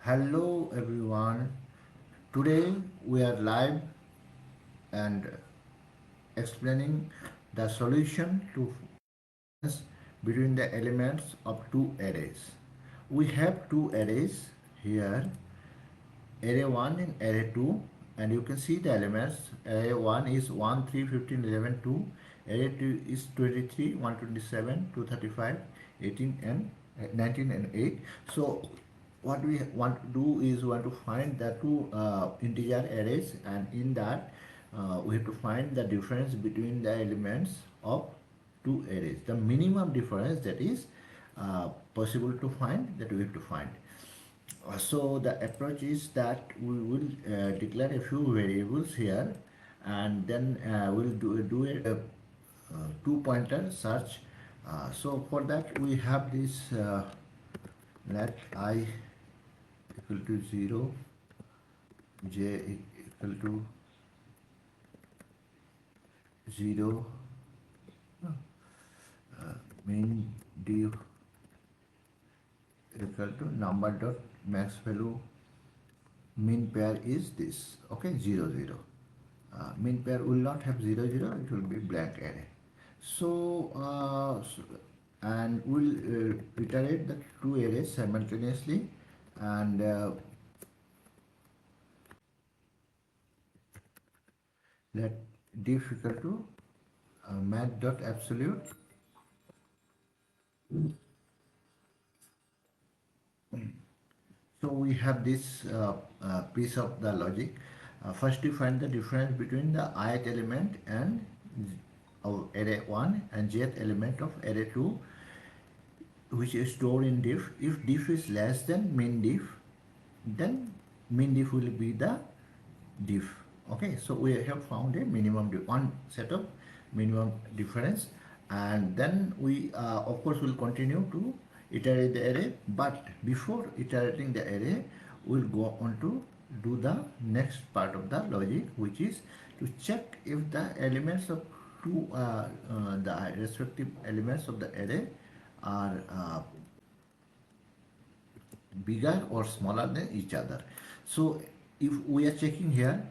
Hello everyone. Today we are live and explaining the solution to between the elements of two arrays. We have two arrays here, array 1 and array 2, and you can see the elements. Array 1 is 1, 3, 15, 11, 2. Array 2 is 23, 127, 235, 18 and 19 and 8. So what we want to do is we want to find the two integer arrays, and in that we have to find the difference between the elements of two arrays. The minimum difference that is possible to find, that we have to find. So the approach is that we will declare a few variables here, and then we'll do a two pointer search. So for that we have this let I equal to 0, j equal to 0, main div equal to number dot max value. Mean pair is this, okay, 0 0. Mean pair will not have 0 0, it will be blank array. And we'll iterate the two arrays simultaneously, and let diff equal to math dot absolute. So we have this piece of the logic. First we find the difference between the ith element and of array 1 and jth element of array 2, which is stored in diff. If diff is less than main diff, then main diff will be the diff. Okay, so we have found a minimum one set of minimum difference, and then we of course will continue to iterate the array. But before iterating the array, we'll go on to do the next part of the logic, which is to check if the elements of two the respective elements of the array are bigger or smaller than each other. So if we are checking here,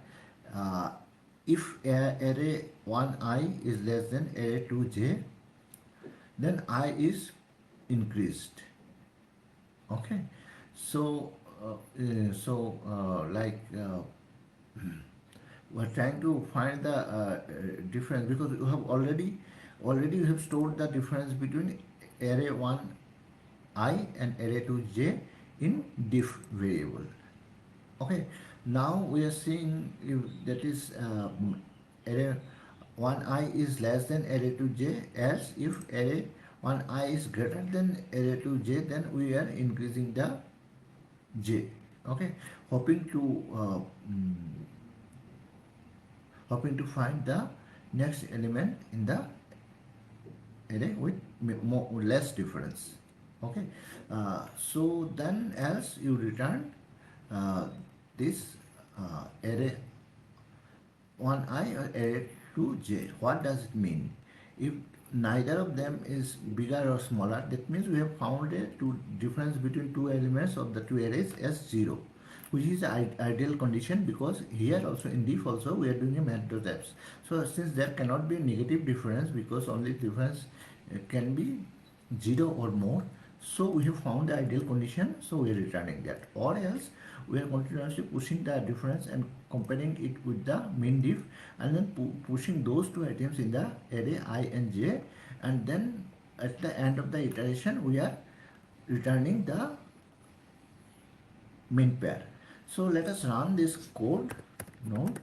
if array 1i is less than array 2j, then I is increased. Okay, so we're trying to find the difference, because you have already you have stored the difference between array 1i and array 2j in diff variable. Okay, now we are seeing if that is array 1i is less than array 2j, as if array 1i is greater than array 2j, then we are increasing the j. Okay, hoping to find the next element in the array with less difference. Okay, so then else you return this array 1i or array 2j. What does it mean? If neither of them is bigger or smaller, that means we have found a difference between two elements of the two arrays as 0, which is the ideal condition, because here also in diff also we are doing a math.apps. So since there cannot be a negative difference, because only difference can be 0 or more, so we have found the ideal condition, so we are returning that. Or else we are continuously pushing the difference and comparing it with the main diff, and then pushing those two items in the array I and j, and then at the end of the iteration we are returning the main pair. So let us run this code. Node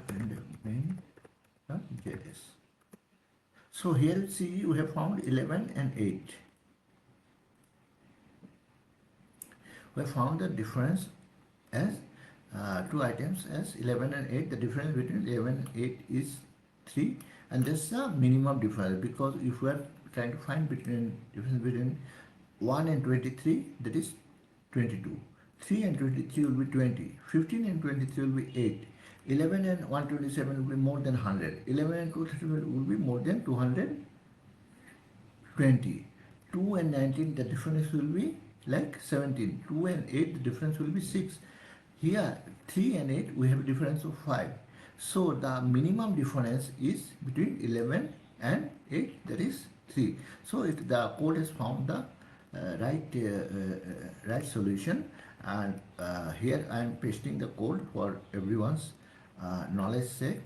and main.js. So here you see we have found 11 and 8. We have found the difference as two items as 11 and 8. The difference between 11 and 8 is 3, and this is the minimum difference, because if we are trying to find difference between 1 and 23, that is 22. 3 and 23 will be 20. 15 and 23 will be 8. 11 and 127 will be more than 100. 11 and 230 will be more than 220. 2 and 19, the difference will be like 17. 2 and 8, the difference will be 6. Here, 3 and 8, we have a difference of 5. So the minimum difference is between 11 and 8, that is 3. So the code has found the right solution, and here I am pasting the code for everyone's knowledge sake,